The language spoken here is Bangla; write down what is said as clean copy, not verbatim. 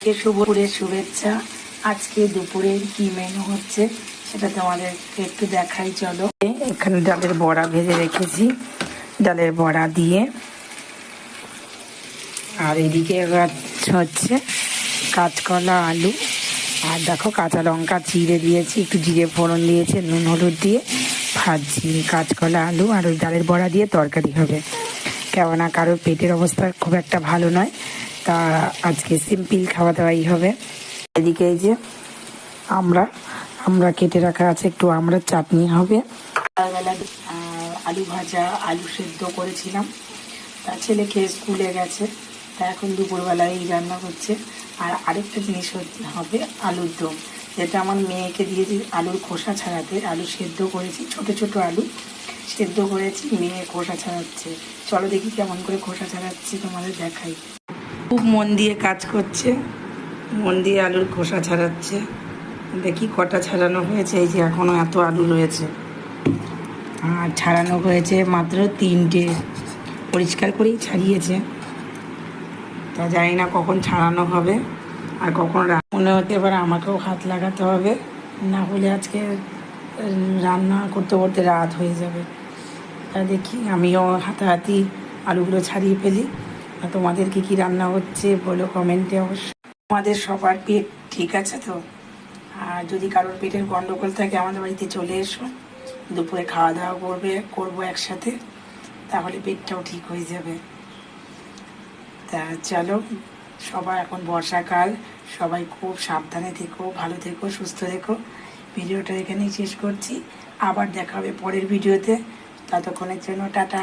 দুপুরের শুভেচ্ছা। আজকে দুপুরের কি মেনু হচ্ছে সেটা তোমাদেরকে একটু দেখাই, চলো। এখানে ডালের বড়া ভেজে রেখেছি, ডালের বড়া দিয়ে। আর এদিকে হচ্ছে কাঁচকলা, আলু, আর দেখো কাঁচা লঙ্কা চিড়ে দিয়েছি, একটু জিরে ফোড়ন দিয়েছে, নুন হলুদ দিয়ে ভাজছি। কাঁচকলা, আলু আর ওই ডালের বড়া দিয়ে তরকারি হবে। কেননা কারোর পেটের অবস্থা খুব একটা ভালো নয়, তা আজকে সিম্পল খাওয়া দাওয়াই হবে। এদিকে এই যে আমরা কেটে রাখা আছে, একটু আমরা চাটনি হবে। সকালবেলা আলু ভাজা, আলু সেদ্ধ করেছিলাম, তা ছেলে খেয়ে স্কুলে গেছে, তা এখন দুপুরবেলায় এই রান্না হচ্ছে। আর আরেকটা জিনিস হবে আলুর দম, যেটা আমার মেয়েকে দিয়েছি আলুর খোসা ছাড়াতে। আলু সেদ্ধ করেছি, ছোট ছোট আলু সেদ্ধ করেছি, মেয়ে খোসা ছাড়াচ্ছে। চলো দেখি কেমন করে খোসা ছাড়াচ্ছি, তোমাদের দেখাই। খুব মন দিয়ে কাজ করছে, মন দিয়ে আলুর খোসা ছাড়াচ্ছে। দেখি কটা ছাড়ানো হয়েছে, এই যে এখনও এত আলু রয়েছে। আর ছাড়ানো হয়েছে মাত্র 3টে, পরিষ্কার করেই ছাড়িয়েছে। তা জানি না কখন ছাড়ানো হবে আর কখন। মনে হতে এবার আমাকেও হাত লাগাতে হবে, না হলে আজকে রান্না করতে করতে রাত হয়ে যাবে। তা দেখি আমিও হাতাহাতি আলুগুলো ছাড়িয়ে ফেলি। আর তোমাদের কী রান্না হচ্ছে বলো কমেন্টে অবশ্যই। আমাদের সবার পেট ঠিক আছে তো? আর যদি কারোর পেটের গন্ডগোল থাকে আমাদের বাড়িতে চলে এসো, দুপুরে খাওয়া দাওয়া করবো একসাথে, তাহলে পেটটাও ঠিক হয়ে যাবে। তা চলো, সবাই এখন বর্ষাকাল, সবাই খুব সাবধানে থেকো, ভালো থেকো, সুস্থ থেকো। ভিডিওটা এখানেই শেষ করছি, আবার দেখা হবে পরের ভিডিওতে। ততক্ষণের জন্য টাটা।